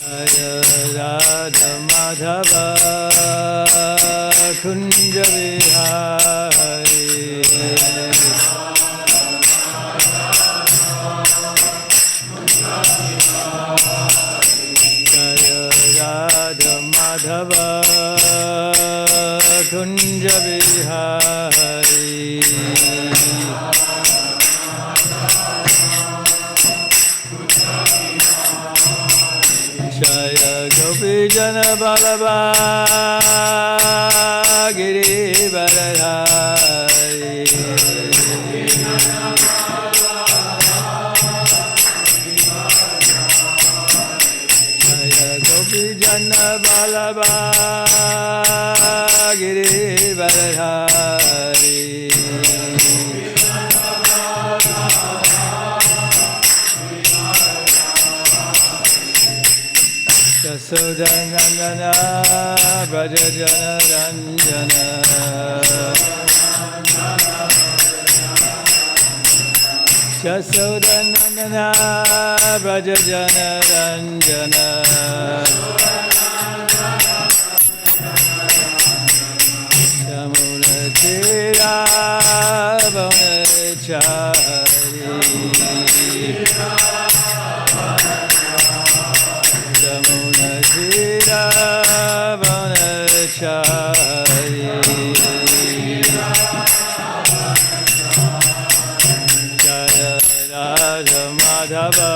Jaya Radha Madhava Kunja Vihari Jaya Radha Madhava Kunja Vihari Jaya Gopi Jana Balaba Giri Baradhari Jaya Gopi Jana Balaba Giri Baradhari Yasodanandana Brajajana Ranjana Yasodanandana Brajajana Ranjana Yamuna Tira Vanachari Yamuna Tira Vanachari Jaya Radha Madhava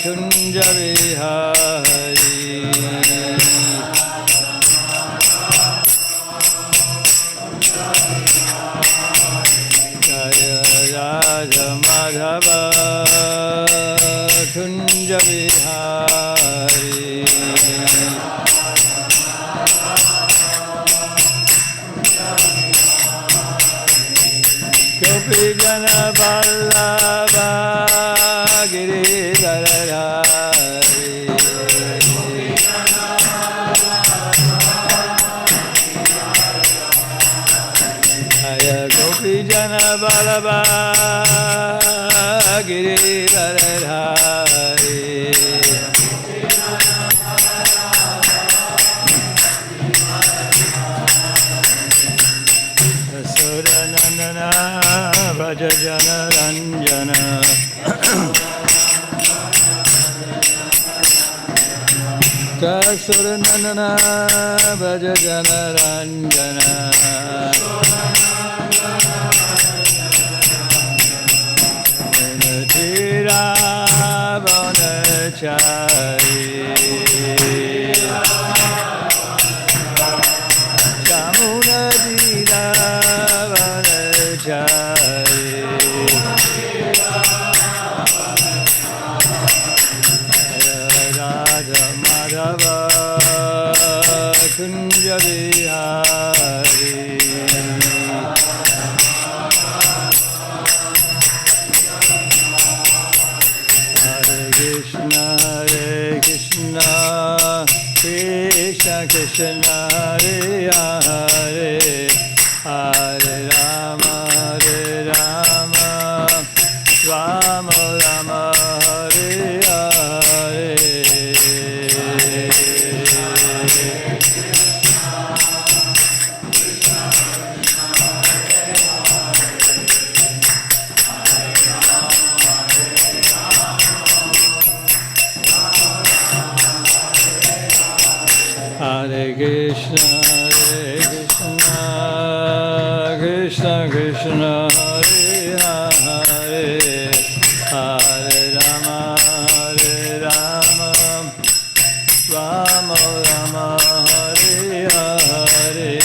Kunja Vihari Jaya Radha Madhava Kunja Vihari Gopi Jana Vallabha Giri Baradhari Jaya Gopi Jana Vallabha Giri Baradhari Yasodanandana Brajajana Ranjana Yasodanandana Brajajana Ranjana Tira Vanachari Yamuna Tira Vanachari Radha Madhava Kunja Vihari Krishna Krishna Krishna Hare Hare Hare Rama Rama Rama Hare Hare Hare Krishna Krishna Krishna Hare Hare Hare Rama Rama Rama Hare Hare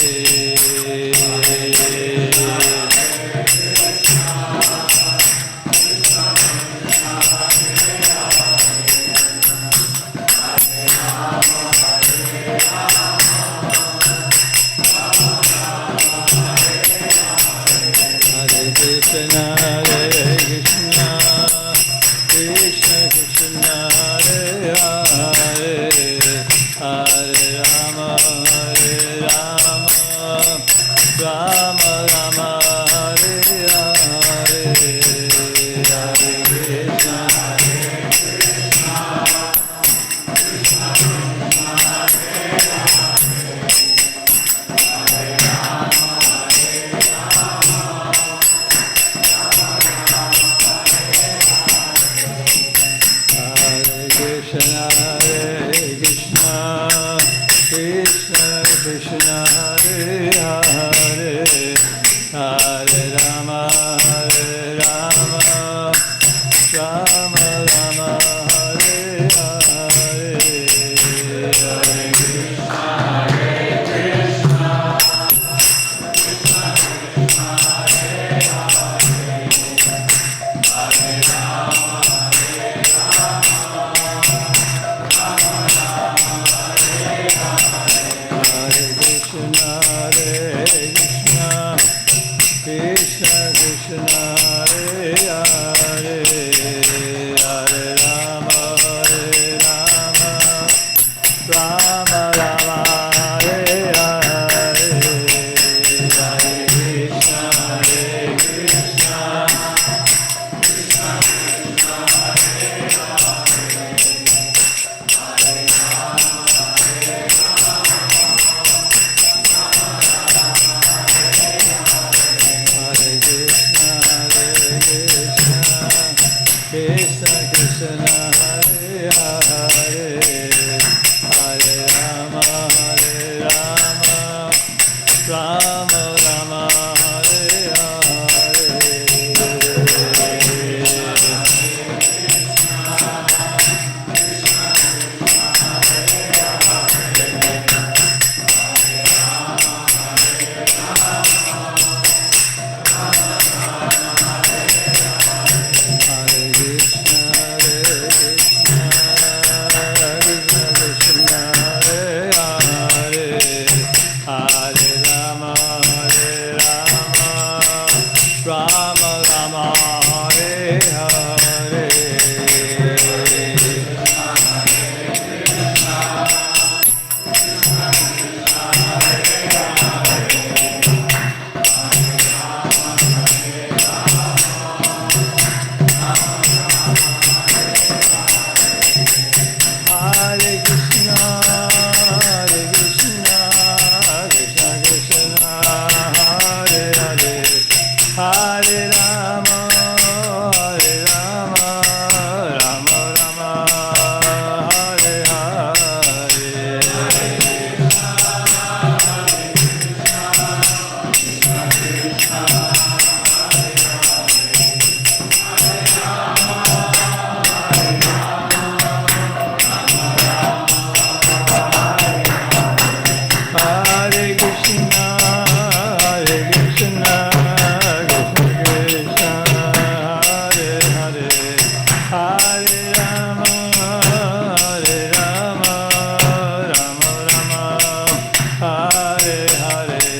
Krishna Hare Krishna Krishna Krishna Hare Hare Hare Rama Rama Rama Hare Hare Hare Krishna Rama Rama Hare Hare Hare Krishna Krishna Krishna Hare Hare Hare Rama Rama Rama Hare Hare Hare Krishna Krishna Krishna Krishna Hare Hare Hare Rama Rama Rama Hare Hare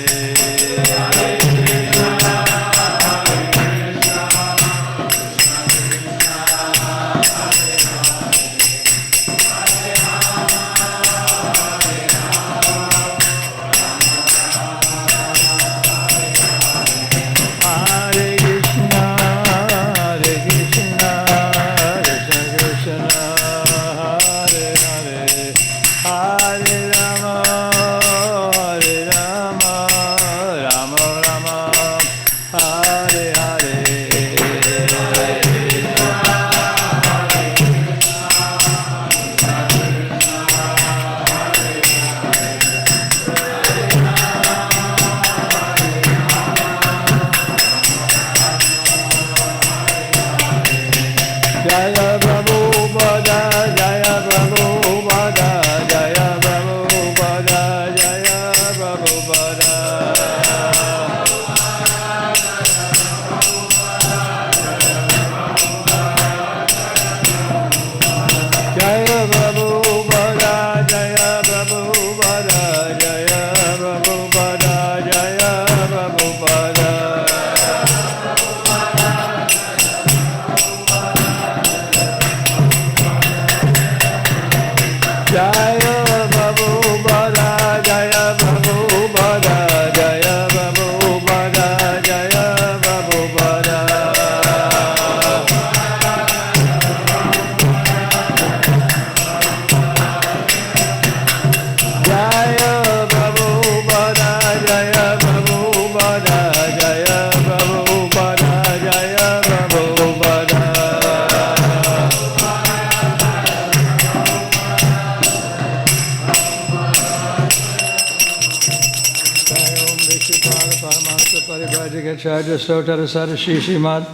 Charya Sotara Sarashi Srimad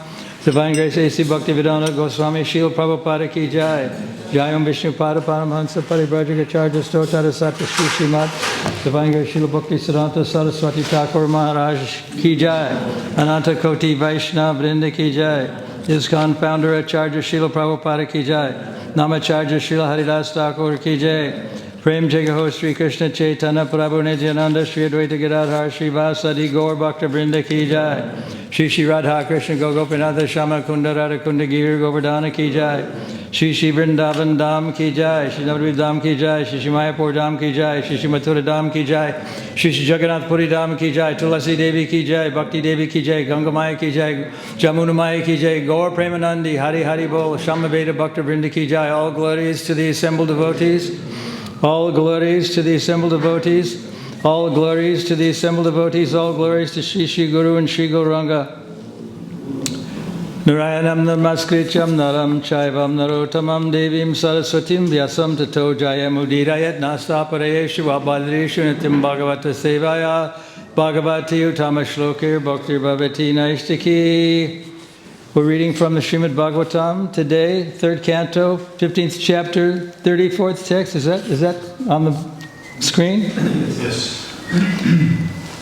Divine Grace A.C. Bhaktivedanta Goswami Srila Prabhupada Ki Jai. Jayam Vishnu Pada Paramhansa Parivrajagacharya Stotara Satya Shri Srimad. Divine Grace Srila Bhakti Siddhanta Saraswati Thakur Maharaj Ki Jai. Ananta Koti Vaishnava Vrinda Ki Jai. ISKCON founder Acharya Srila Prabhupada Ki Jai. Namacharya Srila Haridas Thakur Ki Jai. Prem Jagaho Sri Krishna Chaitanya Prabhu Nityananda Sri Advaita Gadadhar Sri Vasadi Gaur Bhakta Vrinda Ki Jai. Shri Shri Radha Krishna Gopinatha Shama Kunda Radha Kunda Giri Govardhana Ki Jai. Shri Shri Vrindavan Dham Ki Jai. Shri Navadvip Dham Ki Jai. Shri Shri Mayapur Dham Ki Jai. Shri Shri Mathura Dham Ki Jai. Shri Shri Jagannath Puri Dham Ki Jai. Tulasi Devi Ki Jai. Bhakti Devi Ki Jai. Ganga Maya Ki Jai. Jamuna Maya Ki Jai. Gaur Premanandi Hari Hari Bol. Shama Veda Bhakta Vrinda Ki Jai. All glories to the assembled devotees. All glories to the assembled devotees. All glories to the assembled devotees. All glories to Shri Shri Guru and Shri Gauranga. Narayanam Namaskrityam Naram Chaivam Narotamam Devim Saraswatim Vyasam Tato Jayamudirayat Nastaparayeshu Abhadreshu Nitim Bhagavata Sevaya Bhagavati Uttama Shlokir Bhaktir Bhavati Naishtiki. We're reading from the Srimad Bhagavatam today, 3rd canto, 15th chapter, 34th text. Is that on the screen? Yes.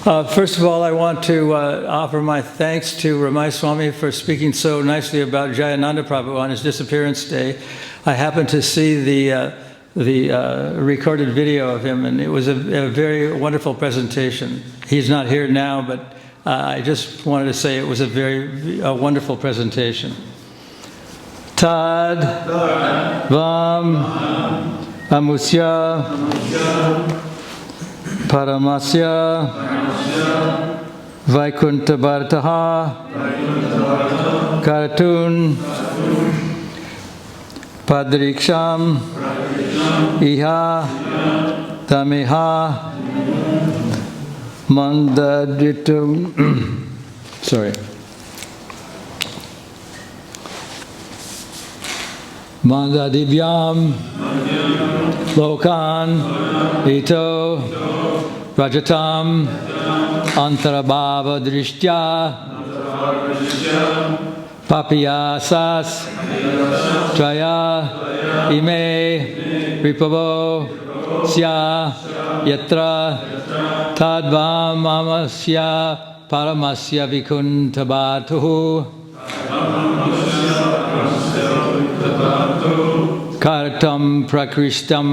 First of all, I want to offer my thanks to Ramai Swami for speaking so nicely about Jayananda Prabhu on his disappearance day. I happened to see the recorded video of him, and it was a very wonderful presentation. He's not here now, but I just wanted to say it was a very wonderful presentation. Tad Vam Amusya Paramasya Vaikuntha Bharataha Karatun Padriksham Iha Tamiha Mandaditum Mandadivyam Lokan Ito Rajatam Antarabhava Drishtya Papiyasas Traya Ime Ripavo Sya Yatra Tadvam Amasya Paramasya Vikuntabhatuhu Kartam Prakristam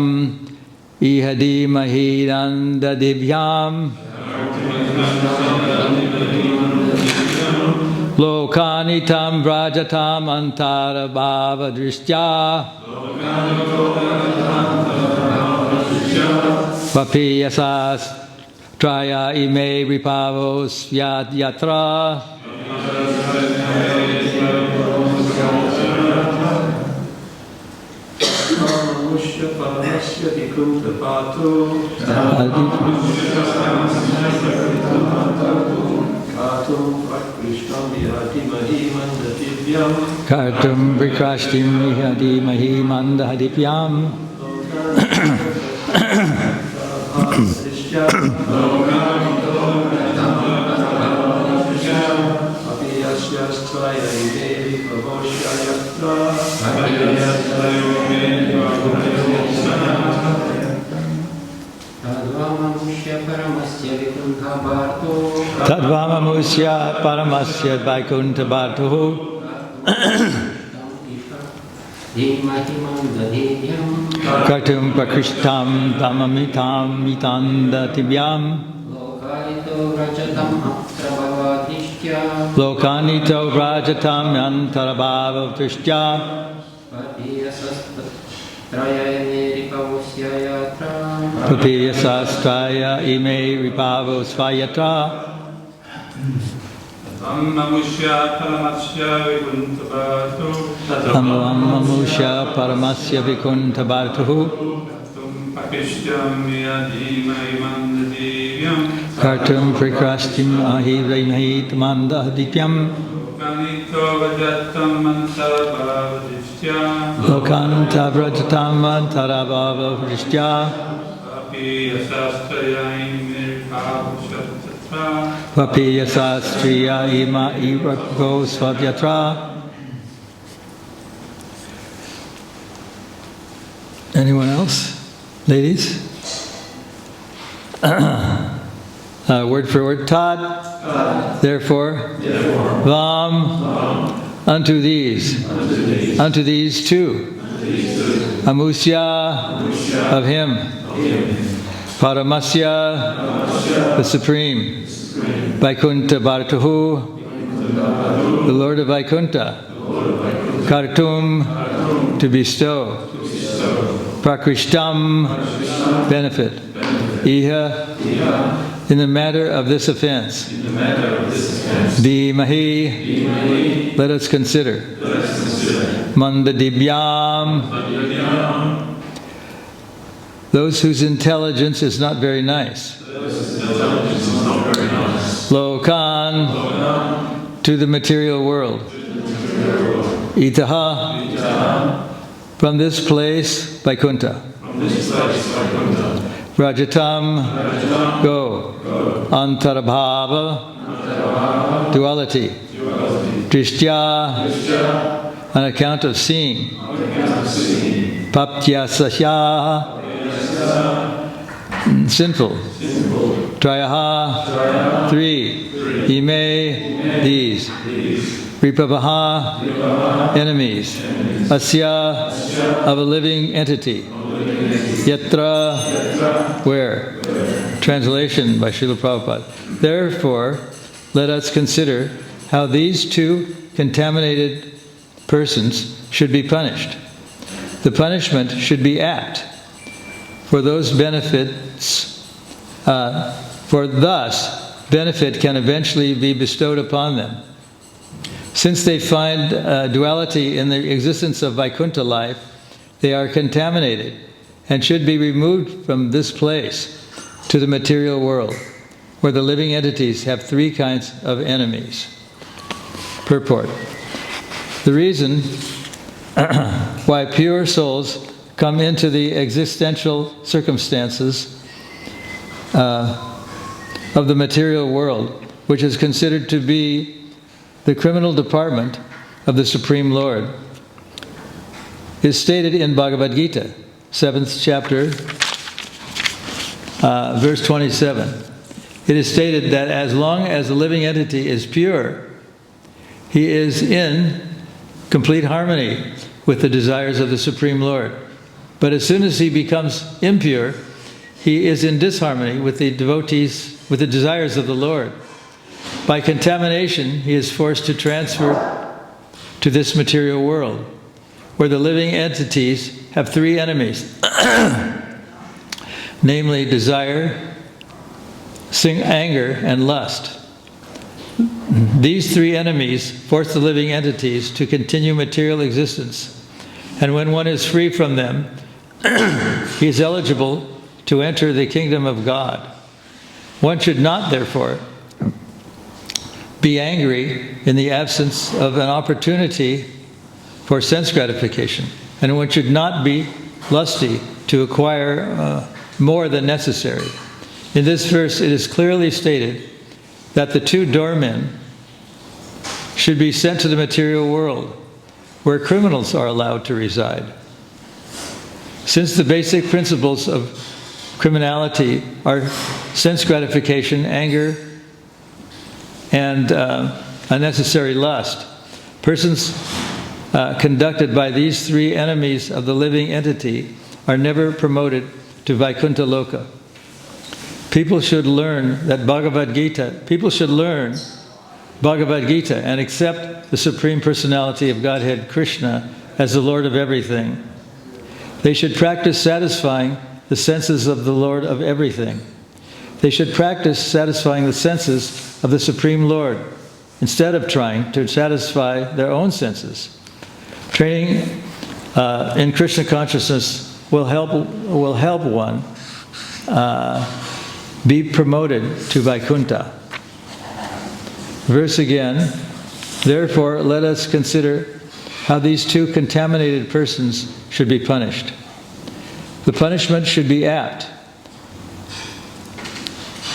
Ihadi Mahiranda Divyam Lokanitam Vrajatam Antara Bhava Drishtya Vapiyasas Traya Ime Ripavos Yat Yatra Kartum Vikrashtim Ihadi Mahimanda Hadipyam Tadvamamusya Paramasya Vaikuntha Bhartuhu Kartum Prakrishtam Dhamamitam Mitanda Tibyam Lokanito Vrajatam Yantarabhava Trishtya Papiyasastraya Ime Ripavo Svayatra Amamusya Paramasya Vikuntabhatu Amamusya Paramasya Vikuntabhatu Kartum Prikrashtim Ahivaimahi Tamanda Hadipyam Lokanta Vrajatam Antarabhava Vrishya Vapiya Sastriya Ima Irako Svadyatra Anyone else? Ladies? Word for word. Tat. Therefore. Vam. Unto these. Unto these two. Amusya. Of him. Paramasya. The Supreme. Vaikuntha Bharatuhu. The Lord of Vaikuntha. Kartum. To bestow. Prakrishtam. Benefit. Iha. In the matter of this offense. Dhimahi. Let us consider. Mandadibyam. Those whose intelligence is not very nice. Lokan. To the material world. Itaha. From this place, Vaikuntha. Rajatam. Go. Antarabhava. Duality. Drishtya. On account of seeing. Paptyasasya. Sinful. Trayaha. Three. Ime. These. Ripavaha. Enemies. Asya. Of a living entity. Yatra. Where? Translation by Srila Prabhupada. Therefore, let us consider how these two contaminated persons should be punished. The punishment should be apt, for those benefits, for thus benefit can eventually be bestowed upon them. Since they find duality in the existence of Vaikuntha life, they are contaminated and should be removed from this place to the material world, where the living entities have three kinds of enemies. Purport. The reason why pure souls come into the existential circumstances of the material world, which is considered to be the criminal department of the Supreme Lord, is stated in Bhagavad Gita, 7th chapter, verse 27. It is stated that as long as the living entity is pure, he is in complete harmony with the desires of the Supreme Lord. But as soon as he becomes impure, he is in disharmony with the devotees, with the desires of the Lord. By contamination, he is forced to transfer to this material world, where the living entities have three enemies, namely desire, anger, and lust. These three enemies force the living entities to continue material existence, and when one is free from them, he is eligible to enter the kingdom of God. One should not, therefore, be angry in the absence of an opportunity for sense gratification, and one should not be lusty to acquire more than necessary. In this verse, it is clearly stated that the two doormen should be sent to the material world, where criminals are allowed to reside. Since the basic principles of criminality are sense gratification, anger, and unnecessary lust, persons conducted by these three enemies of the living entity are never promoted to Vaikuntha Loka. People should learn Bhagavad Gita and accept the Supreme Personality of Godhead Krishna as the Lord of everything. They should practice satisfying the senses of the Lord of everything. They should practice satisfying the senses of the Supreme Lord instead of trying to satisfy their own senses. Training in Krishna consciousness will help one be promoted to Vaikuntha. Verse again, therefore let us consider how these two contaminated persons should be punished. The punishment should be apt,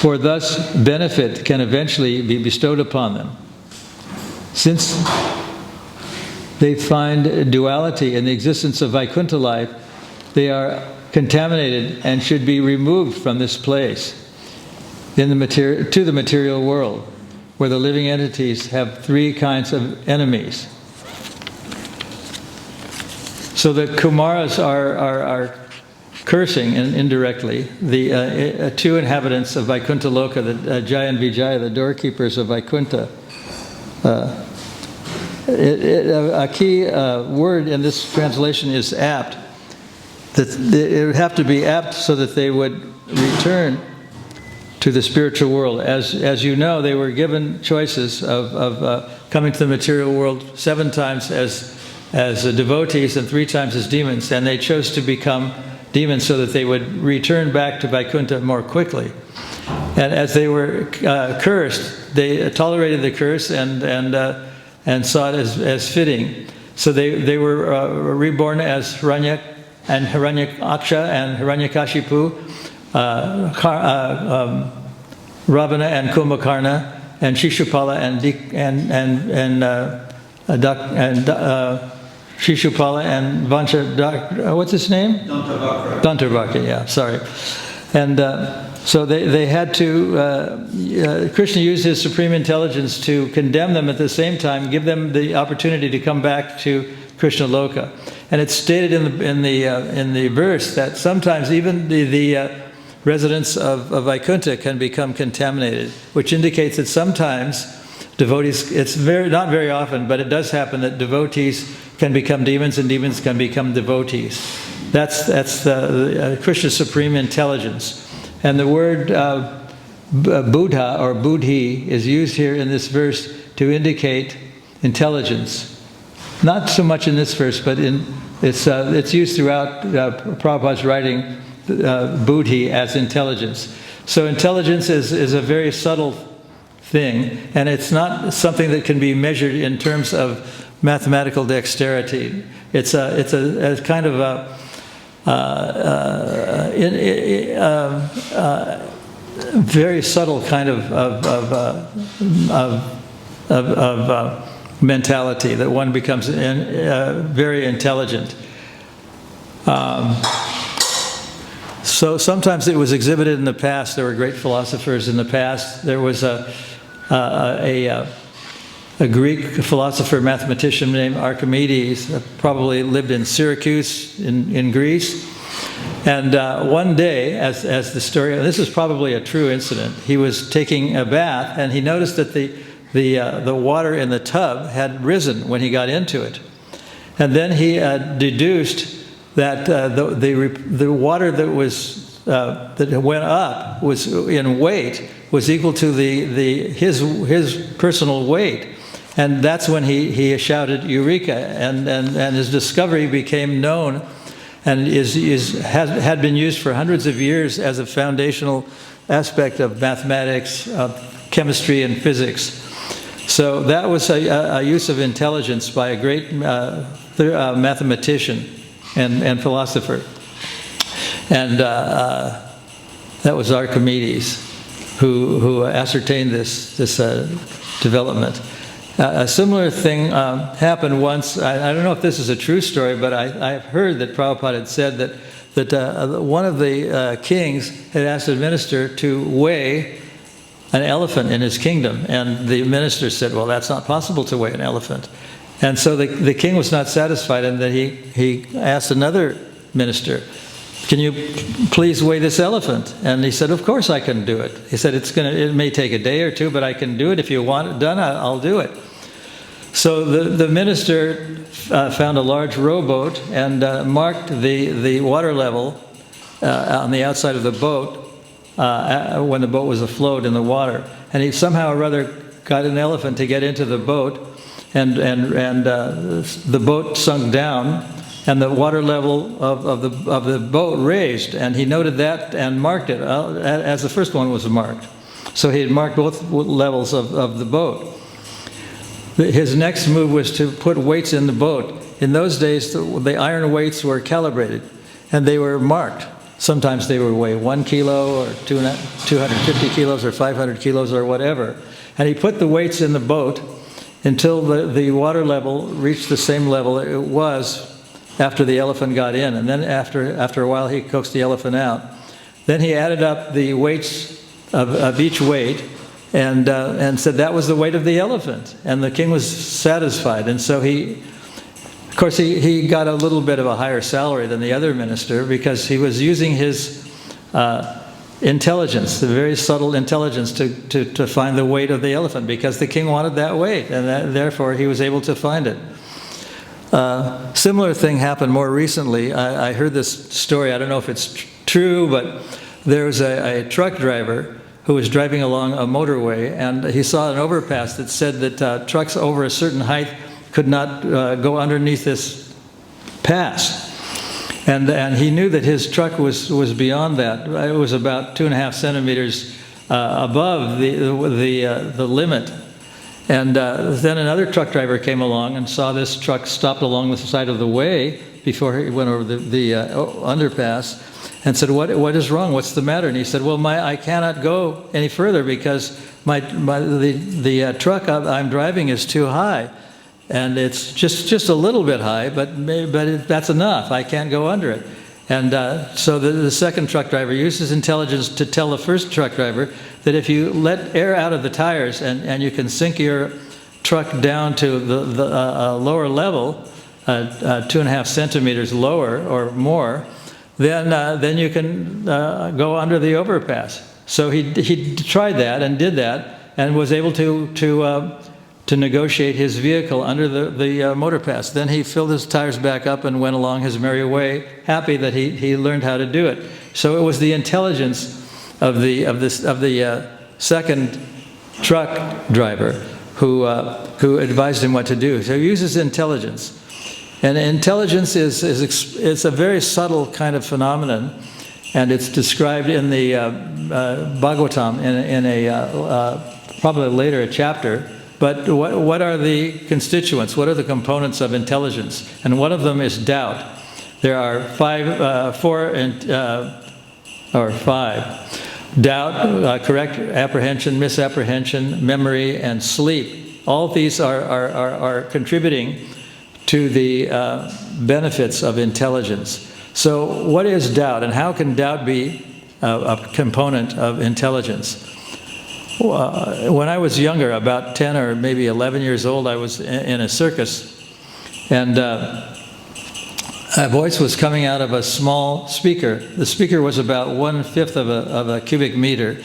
for thus benefit can eventually be bestowed upon them. Since they find duality in the existence of Vaikuntha life, they are contaminated and should be removed from this place to the material world, where the living entities have three kinds of enemies. So the Kumaras are cursing indirectly the two inhabitants of Vaikuntha Loka, the Jaya and Vijaya, the doorkeepers of Vaikuntha. A key word in this translation is apt. It would have to be apt so that they would return to the spiritual world. As you know, they were given choices of coming to the material world 7 times as devotees and 3 times as demons, and they chose to become demons so that they would return back to Vaikuntha more quickly. And as they were cursed, they tolerated the curse and saw it as fitting. So they were reborn as Hiranyak and Hiranyaksha and Hiranyakashipu, Ravana and Kumbhakarna, and Shishupala Shishupala and Vancha, what's his name? Dantavakra. Dantavakra, yeah, sorry. And so they had to, Krishna used his supreme intelligence to condemn them, at the same time give them the opportunity to come back to Krishna Loka. And it's stated in the verse that sometimes even the residents of Vaikuntha can become contaminated, which indicates that sometimes devotees, it's not very often, but it does happen that devotees can become demons and demons can become devotees. That's the Krishna's supreme intelligence. And the word Buddha or Buddhi is used here in this verse to indicate intelligence. Not so much in this verse, but it's used throughout Prabhupada's writing, Buddhi as intelligence. So intelligence is a very subtle thing, and it's not something that can be measured in terms of mathematical dexterity. It's a kind of very subtle kind of mentality that one becomes very intelligent. So sometimes it was exhibited in the past. There were great philosophers in the past. There was a Greek philosopher, mathematician named Archimedes, probably lived in Syracuse in Greece. And one day, as the story, this is probably a true incident, he was taking a bath and he noticed that the water in the tub had risen when he got into it. And then he deduced that the water that went up was in weight was equal to his personal weight. And that's when he shouted Eureka, and his discovery became known and had been used for hundreds of years as a foundational aspect of mathematics, chemistry, and physics. So that was a use of intelligence by a great mathematician and philosopher. And that was Archimedes, who ascertained this development. A similar thing happened once. I don't know if this is a true story, but I've heard that Prabhupada had said that one of the kings had asked the minister to weigh an elephant in his kingdom. And the minister said, well, that's not possible to weigh an elephant. And so the king was not satisfied, and that he asked another minister, can you please weigh this elephant? And he said, of course I can do it. He said, it may take a day or two, but I can do it. If you want it done, I'll do it. So the minister found a large rowboat and marked the water level on the outside of the boat when the boat was afloat in the water. And he somehow or other got an elephant to get into the boat, and the boat sunk down, and the water level of the boat raised, and he noted that and marked it as the first one was marked. So he had marked both levels of the boat. His next move was to put weights in the boat. In those days, the iron weights were calibrated, and they were marked. Sometimes they would weigh 1 kilo or 250 kilos or 500 kilos or whatever. And he put the weights in the boat until the water level reached the same level it was after the elephant got in. And then after a while, he coaxed the elephant out. Then he added up the weights of each weight and said that was the weight of the elephant. And the king was satisfied. And so of course, he got a little bit of a higher salary than the other minister because he was using his intelligence, the very subtle intelligence, to find the weight of the elephant, because the king wanted that weight, and therefore he was able to find it. Similar thing happened more recently. I heard this story. I don't know if it's true, but there was a truck driver who was driving along a motorway, and he saw an overpass that said that trucks over a certain height could not go underneath this pass. And he knew that his truck was beyond that. It was about 2.5 centimeters above the limit. And then another truck driver came along and saw this truck stopped along the side of the way before he went over the underpass, and said, "What is wrong? What's the matter?" And he said, "Well, I cannot go any further because the truck I'm driving is too high. And it's just a little bit high, but that's enough. I can't go under it." And so the second truck driver used his intelligence to tell the first truck driver that if you let air out of the tires and you can sink your truck down to the lower level, 2.5 centimeters lower or more, then you can go under the overpass. So he tried that and did that and was able to negotiate his vehicle under the motor pass. Then he filled his tires back up and went along his merry way, happy that he learned how to do it. So it was the intelligence of the second truck driver who advised him what to do. So he uses intelligence, and intelligence is a very subtle kind of phenomenon, and it's described in the Bhagavatam in a probably later a chapter. But what are the constituents? What are the components of intelligence? And one of them is doubt. There are four. Doubt, correct apprehension, misapprehension, memory, and sleep. All of these are contributing to the benefits of intelligence. So what is doubt, and how can doubt be a component of intelligence? When I was younger, about 10 or maybe 11 years old, I was in a circus, and a voice was coming out of a small speaker. The speaker was about 1/5 of a cubic meter,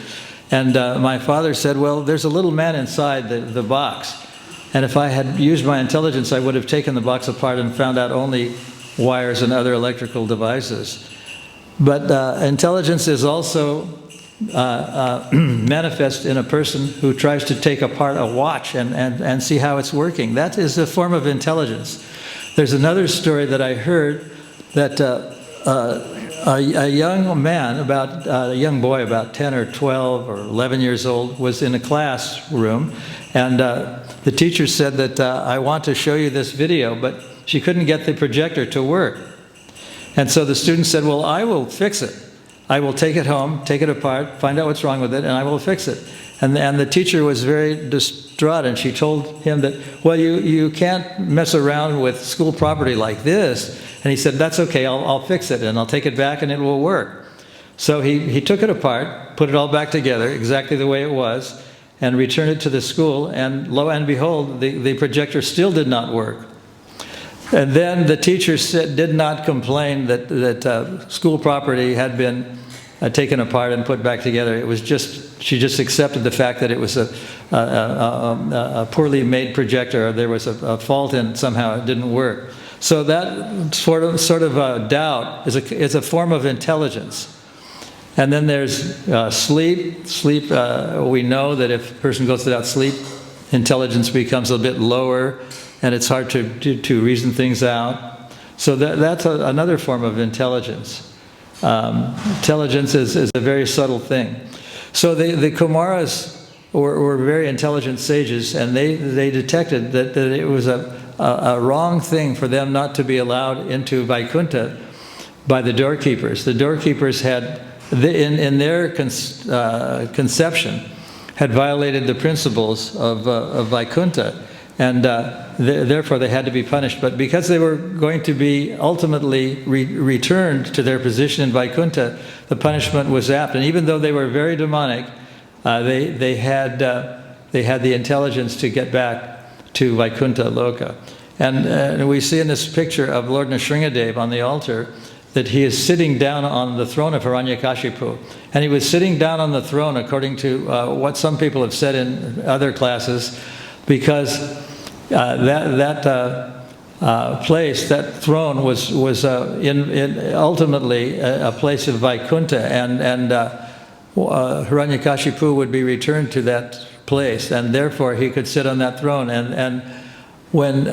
and my father said, "Well, there's a little man inside the box," and if I had used my intelligence, I would have taken the box apart and found out only wires and other electrical devices. But intelligence is also manifest in a person who tries to take apart a watch and see how it's working. That is a form of intelligence. There's another story that I heard that a young man, a young boy about 10 or 12 or 11 years old, was in a classroom, and the teacher said that I want to show you this video, but she couldn't get the projector to work. And so the student said, "Well, I will fix it. I will take it home, take it apart, find out what's wrong with it, and I will fix it." And the teacher was very distraught, and she told him that, "Well, you can't mess around with school property like this." And he said, "That's okay, I'll fix it, and I'll take it back, and it will work." So he took it apart, put it all back together, exactly the way it was, and returned it to the school, and lo and behold, the projector still did not work. And then the teacher did not complain that school property had been taken apart and put back together. It was she just accepted the fact that it was a poorly made projector, or there was a fault in somehow it didn't work. So that sort of doubt is a form of intelligence. And then there's sleep. Sleep, we know that if a person goes without sleep, intelligence becomes a bit lower, and it's hard to reason things out. So that's another form of intelligence. Intelligence is a very subtle thing. So the Kumaras were very intelligent sages, and they detected that it was a wrong thing for them not to be allowed into Vaikuntha by the doorkeepers. The doorkeepers had, in their conception, had violated the principles of Vaikuntha. and therefore they had to be punished. But because they were going to be ultimately returned to their position in Vaikuntha, the punishment was apt. And even though they were very demonic, they had the intelligence to get back to Vaikuntha Loka. And we see in this picture of Lord Nrsingadev on the altar that he is sitting down on the throne of Hiranyakashipu. And he was sitting down on the throne, according to what some people have said in other classes, because that place, that throne, was ultimately a place of Vaikuntha, and Hiranyakashipu would be returned to that place, and therefore he could sit on that throne. And when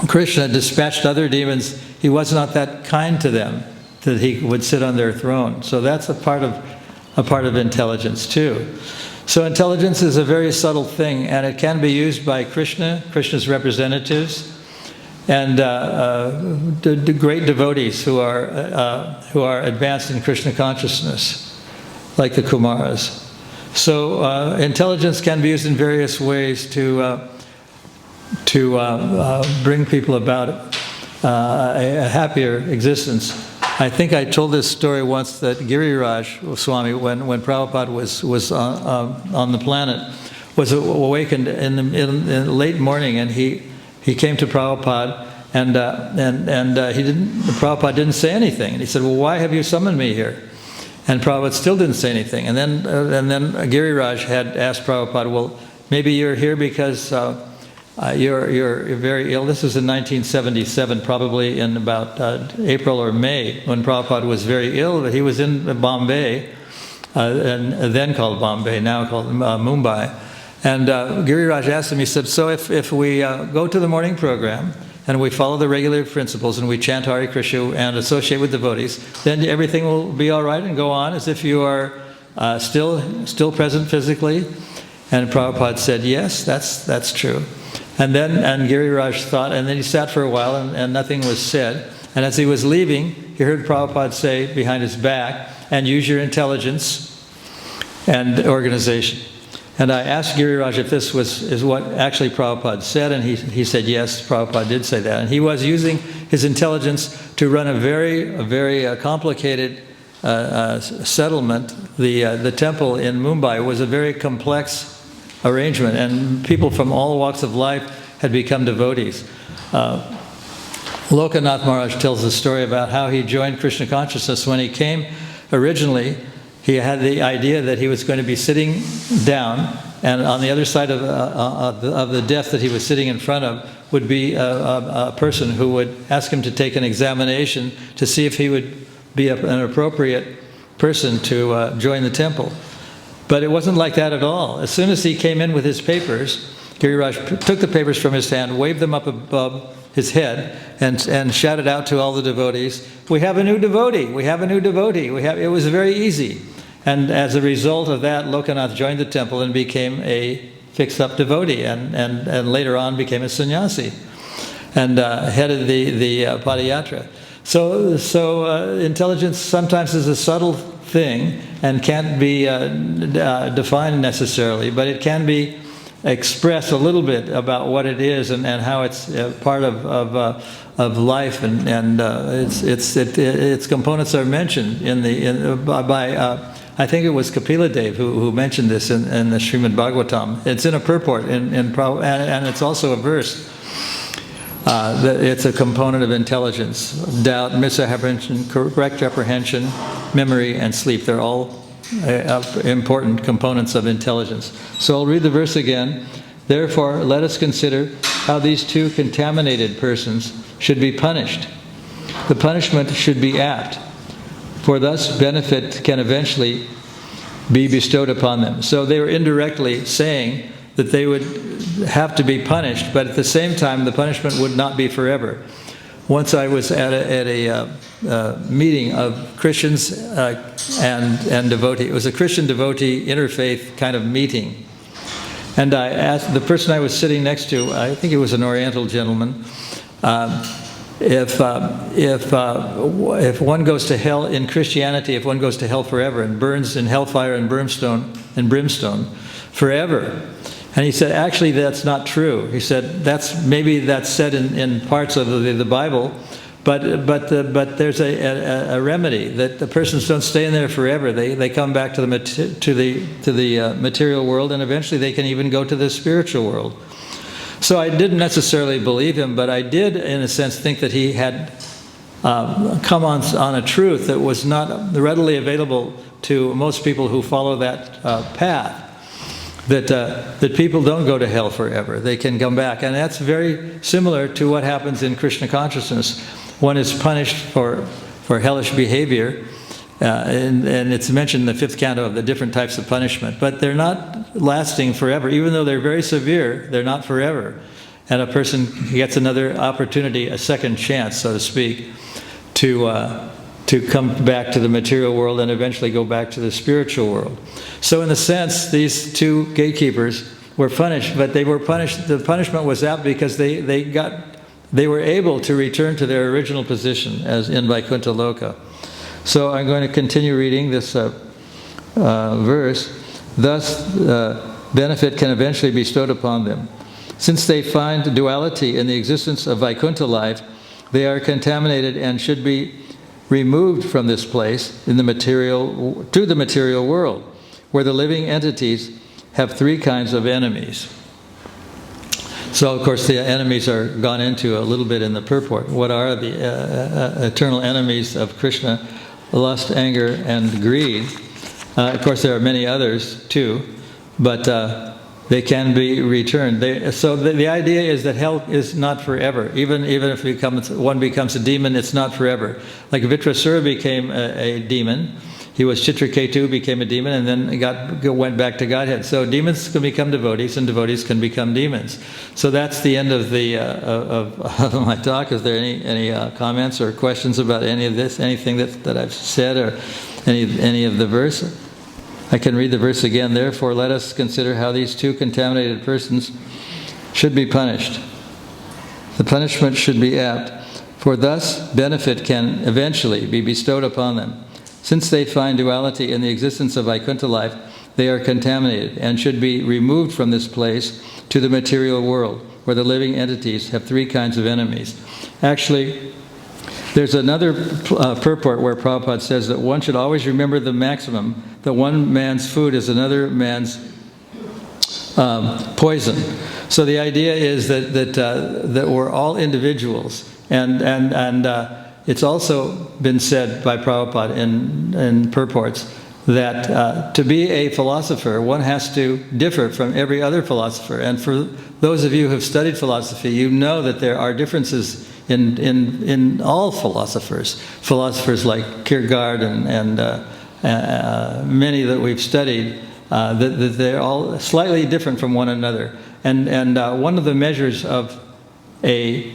Krishna dispatched other demons, he was not that kind to them that he would sit on their throne. So that's a part of intelligence too. So intelligence is a very subtle thing, and it can be used by Krishna's representatives, and the great devotees who are advanced in Krishna consciousness, like the Kumaras. So intelligence can be used in various ways to bring people about a happier existence. I think I told this story once, that Giriraj Swami, when Prabhupada was on the planet, was awakened in late morning, and he came to Prabhupada, and Prabhupada didn't say anything, and he said, "Well, why have you summoned me here?" And Prabhupada still didn't say anything, and then Giriraj had asked Prabhupada, "Well, maybe you're here because you're very ill." This was in 1977, probably in about April or May, when Prabhupada was very ill. But he was in Bombay, and then called Bombay, now called Mumbai. And Giriraj asked him, he said, "So if we go to the morning program, and we follow the regular principles, and we chant Hare Krishna and associate with devotees, then everything will be all right and go on as if you are still present physically?" And Prabhupada said, "Yes, that's true." And Giriraj thought, and then he sat for a while, and nothing was said. And as he was leaving, he heard Prabhupada say behind his back, "And use your intelligence and organization." And I asked Giriraj if this is what actually Prabhupada said, and he said yes, Prabhupada did say that. And he was using his intelligence to run a very complicated settlement. The temple in Mumbai was a very complex arrangement, and people from all walks of life had become devotees. Lokanath Maharaj tells the story about how he joined Krishna consciousness. When he came originally, he had the idea that he was going to be sitting down, and on the other side of the desk that he was sitting in front of would be a person who would ask him to take an examination to see if he would be an appropriate person to join the temple. But it wasn't like that at all. As soon as he came in with his papers, Giriraj took the papers from his hand, waved them up above his head, and shouted out to all the devotees, "We have a new devotee! We have a new devotee!" It was very easy. And as a result of that, Lokanath joined the temple and became a fixed-up devotee, and later on became a sannyasi, and headed the Padayatra. So intelligence sometimes is a subtle thing and can't be defined necessarily, but it can be expressed a little bit about what it is and how it's part of life, and its components are mentioned by I think it was Kapila Dev who mentioned this in the Srimad Bhagavatam. It's in a purport, and it's also a verse. It's a component of intelligence. Doubt, misapprehension, correct apprehension, memory, and sleep. They're all important components of intelligence. So I'll read the verse again. "Therefore, let us consider how these two contaminated persons should be punished. The punishment should be apt, for thus benefit can eventually be bestowed upon them." So they were indirectly saying that they would have to be punished, but at the same time, the punishment would not be forever. Once I was at a meeting of Christians and devotee. It was a Christian devotee interfaith kind of meeting. And I asked the person I was sitting next to, I think it was an Oriental gentleman, if one goes to hell in Christianity, if one goes to hell forever and burns in hellfire and brimstone forever, And he said, actually, that's not true. He said, maybe that's said in parts of the Bible, but there's a remedy that the persons don't stay in there forever. They come back to the material world, and eventually they can even go to the spiritual world. So I didn't necessarily believe him, but I did, in a sense, think that he had come on a truth that was not readily available to most people who follow that path. That people don't go to hell forever. They can come back. And that's very similar to what happens in Krishna consciousness. One is punished for hellish behavior, and it's mentioned in the 5th canto of the different types of punishment. But they're not lasting forever. Even though they're very severe, they're not forever. And a person gets another opportunity, a second chance, so to speak, to come back to the material world and eventually go back to the spiritual world. So in a sense, these two gatekeepers were punished, but they were punished. The punishment was apt because they were able to return to their original position as in Vaikuntha Loka. So I'm going to continue reading this verse. Thus, benefit can eventually be bestowed upon them. Since they find duality in the existence of Vaikuntha life, they are contaminated and should be removed from this place to the material world, where the living entities have 3 kinds of enemies. So, of course, the enemies are gone into a little bit in the purport. What are the eternal enemies of Krishna? Lust, anger, and greed. Of course, there are many others too, but they can be returned. So the idea is that hell is not forever. Even if one becomes a demon, it's not forever. Like Vitrasura became a demon. He was Chitraketu, became a demon, and then went back to Godhead. So demons can become devotees, and devotees can become demons. So that's the end of the of my talk. Is there any comments or questions about any of this? Anything that I've said, or any of the verse? I can read the verse again. Therefore, let us consider how these 2 contaminated persons should be punished. The punishment should be apt, for thus benefit can eventually be bestowed upon them. Since they find duality in the existence of Vaikuntha life, they are contaminated and should be removed from this place to the material world, where the living entities have 3 kinds of enemies. Actually, there's another purport where Prabhupada says that one should always remember the maximum that one man's food is another man's poison. So the idea is that we're all individuals, and it's also been said by Prabhupada in purports that to be a philosopher, one has to differ from every other philosopher. And for those of you who have studied philosophy, you know that there are differences in all philosophers. Philosophers like Kierkegaard and many that we've studied, that they're all slightly different from one another. And one of the measures of a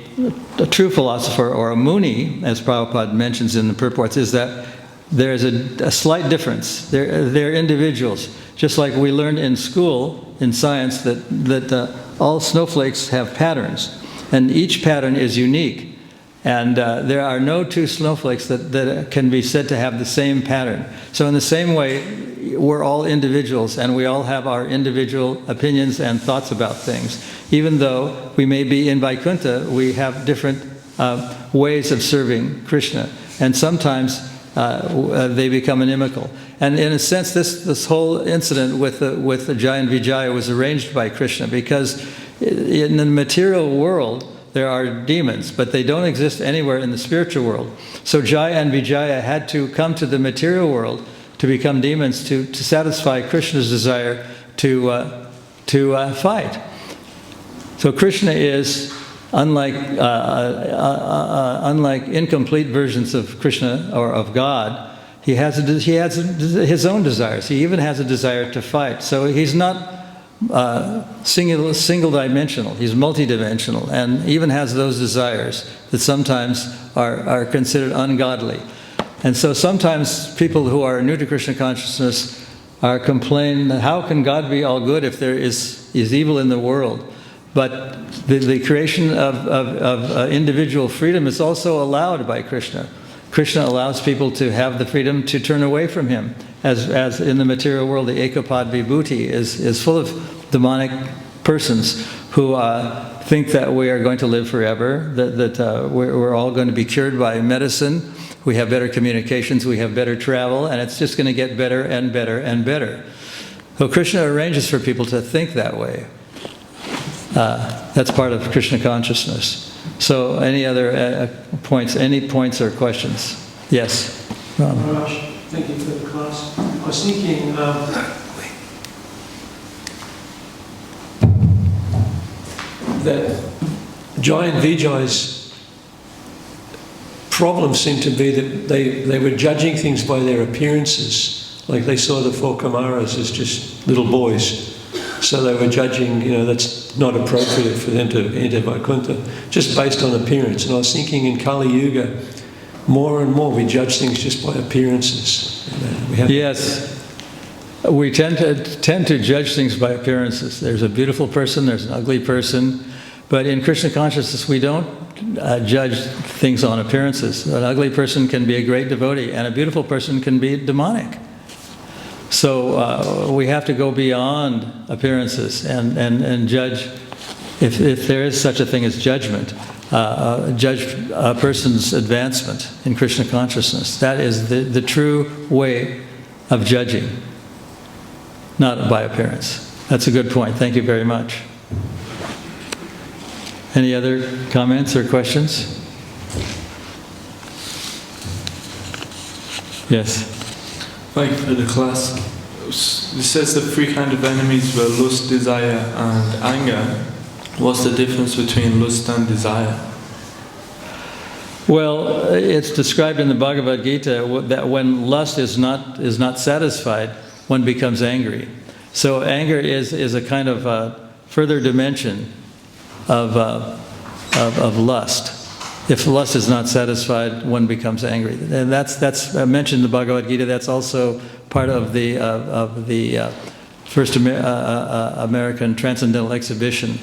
true philosopher, or a Muni, as Prabhupada mentions in the purports, is that there is a slight difference. They're individuals. Just like we learned in school, in science, that all snowflakes have patterns. And each pattern is unique. And there are no 2 snowflakes that can be said to have the same pattern. So in the same way, we're all individuals, and we all have our individual opinions and thoughts about things. Even though we may be in Vaikuntha, we have different ways of serving Krishna. And sometimes they become inimical. And in a sense, this whole incident with the Jaya and Vijaya was arranged by Krishna, because in the material world, there are demons, but they don't exist anywhere in the spiritual world. So Jaya and Vijaya had to come to the material world to become demons to satisfy Krishna's desire to fight. So Krishna is, unlike incomplete versions of Krishna or of God, he has his own desires. He even has a desire to fight. So he's not single-dimensional. He's multidimensional, and even has those desires that sometimes are considered ungodly. And so sometimes people who are new to Krishna consciousness are complaining, how can God be all good if there is evil in the world? But the creation of individual freedom is also allowed by Krishna. Krishna allows people to have the freedom to turn away from him. As in the material world, the Ekapad Vibhuti is full of demonic persons who think that we are going to live forever, that we're all going to be cured by medicine, we have better communications, we have better travel, and it's just going to get better and better and better. So Krishna arranges for people to think that way. That's part of Krishna consciousness. So any other points or questions? Yes? Raj, thank you for the class. I was thinking that Jai and Vijay's problem seemed to be that they were judging things by their appearances. Like they saw the four Kumaras as just little boys. So they were judging, that's not appropriate for them to enter Vaikuntha, just based on appearance. And I was thinking in Kali Yuga, more and more we judge things just by appearances. Yes. We tend to judge things by appearances. There's a beautiful person, there's an ugly person, but in Krishna consciousness we don't judge things on appearances. An ugly person can be a great devotee, and a beautiful person can be demonic. So we have to go beyond appearances and judge, if there is such a thing as judgment, judge a person's advancement in Krishna consciousness. That is the true way of judging, not by appearance. That's a good point. Thank you very much. Any other comments or questions? Yes. Thank you for the class. It says the three kinds of enemies were lust, desire, and anger. What's the difference between lust and desire? Well, it's described in the Bhagavad Gita that when lust is not satisfied, one becomes angry. So anger is a kind of further dimension of lust. If lust is not satisfied, one becomes angry, and that's mentioned in the Bhagavad Gita. That's also part of the first American Transcendental Exhibition.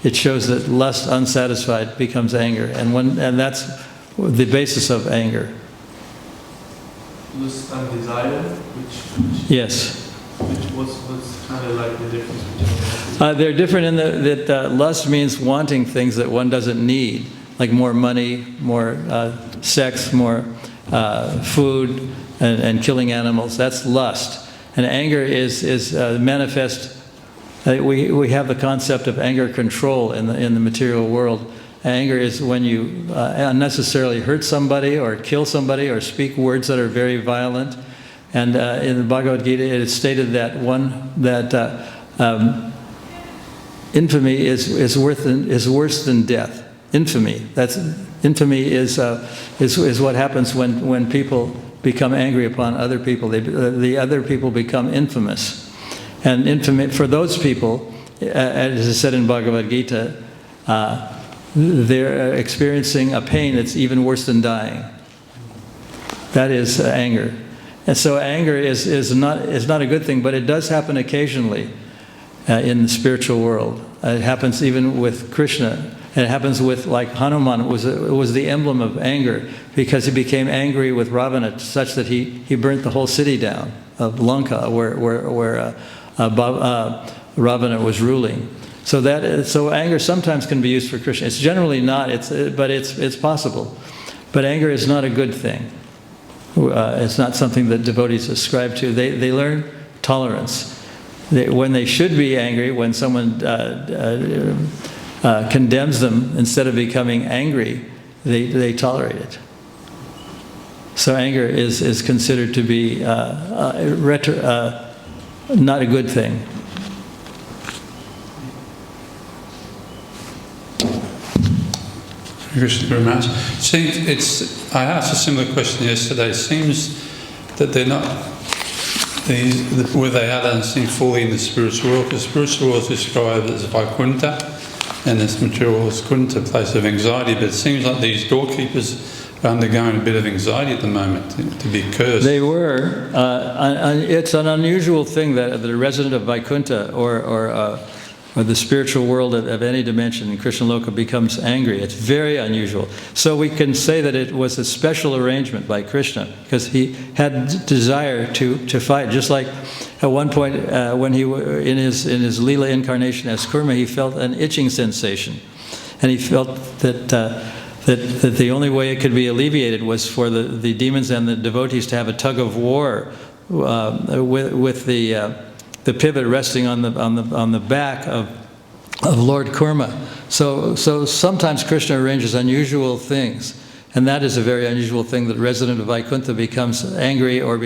It shows that lust unsatisfied becomes anger, and that's the basis of anger. Lust and desire, Yes. What's kind of like the difference between them? They're different in that lust means wanting things that one doesn't need, like more money, more sex, more food, and killing animals. That's lust. And anger is manifest. We have the concept of anger control in the material world. Anger is when you unnecessarily hurt somebody or kill somebody or speak words that are very violent. And in the Bhagavad Gita, it is stated that infamy is worse than death. Infamy. Infamy is what happens when people become angry upon other people. The other people become infamous, and infamy for those people, as is said in Bhagavad Gita, they're experiencing a pain that's even worse than dying. That is anger. And so anger is not a good thing, but it does happen occasionally in the spiritual world. It happens even with Krishna. And it happens with, like Hanuman, it was the emblem of anger, because he became angry with Ravana such that he burnt the whole city down of Lanka, where Ravana was ruling. So anger sometimes can be used for Krishna. It's generally not, but it's possible. But anger is not a good thing. It's not something that devotees ascribe to. They learn tolerance. When they should be angry, when someone condemns them, instead of becoming angry, they tolerate it. So anger is considered to be not a good thing. Krishna very much. I asked a similar question yesterday. It seems that they're not, where they are, don't seem fully in the spiritual world, because the spiritual world is described as Vaikuntha, and this material world is Kunta, place of anxiety, but it seems like these doorkeepers are undergoing a bit of anxiety at the moment, to be cursed. They were. It's an unusual thing that the resident of Vaikuntha or or the spiritual world of any dimension in Krishna Loka becomes angry. It's very unusual. So we can say that it was a special arrangement by Krishna, because he had desire to fight. Just like at one point when he in his Leela incarnation as Kurma, he felt an itching sensation, and he felt that the only way it could be alleviated was for the demons and the devotees to have a tug of war with the pivot resting on the back of Lord Kurma. So sometimes Krishna arranges unusual things, and that is a very unusual thing, that resident of Vaikuntha becomes angry or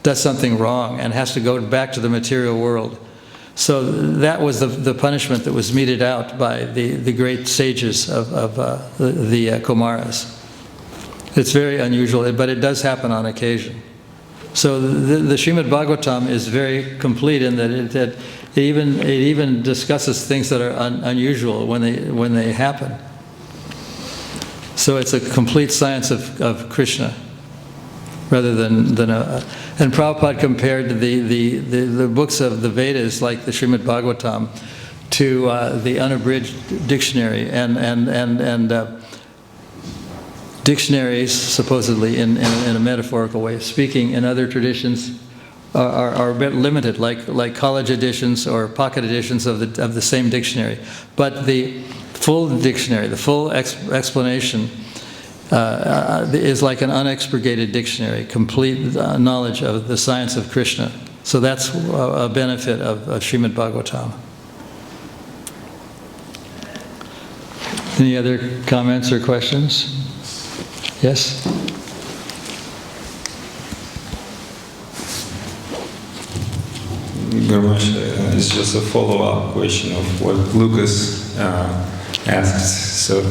does something wrong and has to go back to the material world. So that was the punishment that was meted out by the great sages of the Kumaras. It's very unusual, but it does happen on occasion. So the Srimad Bhagavatam is very complete in that it even discusses things that are unusual when they happen. So it's a complete science of Krishna, rather than and Prabhupada compared the books of the Vedas, like the Srimad Bhagavatam, to the unabridged dictionary, and dictionaries, supposedly in a metaphorical way of speaking, in other traditions are a bit limited, like college editions or pocket editions of the same dictionary. But the full dictionary, the full explanation, is like an unexpurgated dictionary, complete knowledge of the science of Krishna. So that's a benefit of Srimad Bhagavatam. Any other comments or questions? Yes? Gurmash, it's just a follow-up question of what Lucas asked. So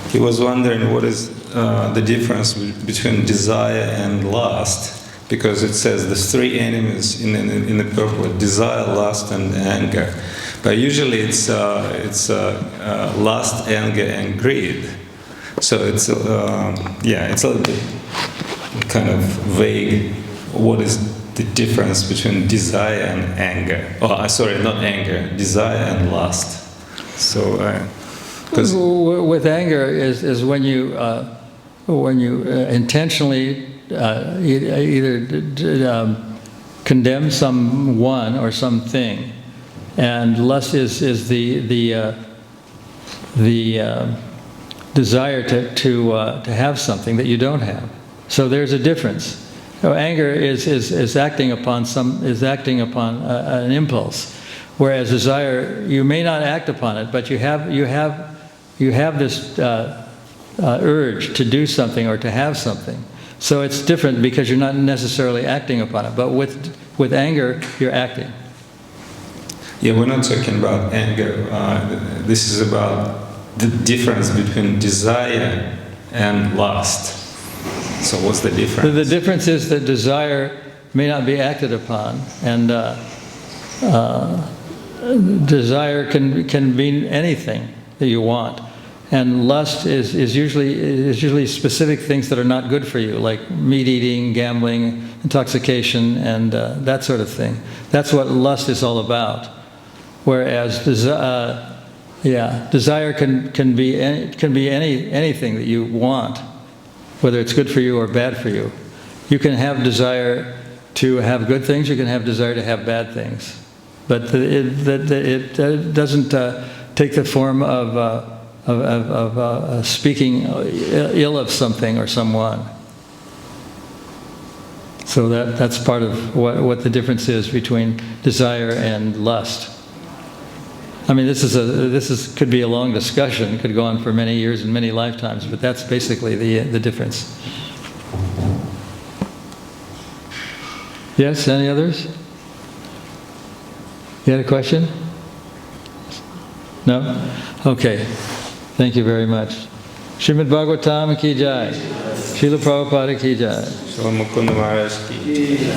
he was wondering what is the difference between desire and lust, because it says there's three enemies in the purport: desire, lust, and anger. But usually it's lust, anger, and greed. So it's it's a little bit kind of vague. What is the difference between desire and anger? Oh, sorry, not anger. Desire and lust. So, with anger is when you intentionally either condemn someone or something, and lust is the desire to have something that you don't have. So there's a difference. So anger is acting upon an impulse, whereas desire, you may not act upon it, but you have this urge to do something or to have something. So it's different because you're not necessarily acting upon it. But with anger, you're acting. Yeah, we're not talking about anger. This is about the difference between desire and lust. So what's the difference? The difference is that desire may not be acted upon, and desire can mean anything that you want. And lust is usually specific things that are not good for you, like meat eating, gambling, intoxication, and that sort of thing. That's what lust is all about. Whereas desire can be anything that you want, whether it's good for you or bad for you. You can have desire to have good things. You can have desire to have bad things, but it doesn't take the form of speaking ill of something or someone. So that's part of what the difference is between desire and lust. I mean, this could be a long discussion. It could go on for many years and many lifetimes, but that's basically the difference. Yes, any others? You had a question? No? Okay. Thank you very much. Srimad Bhagavatam ki jai. Srila Prabhupada ki jai. Mukunda Maharaj ki.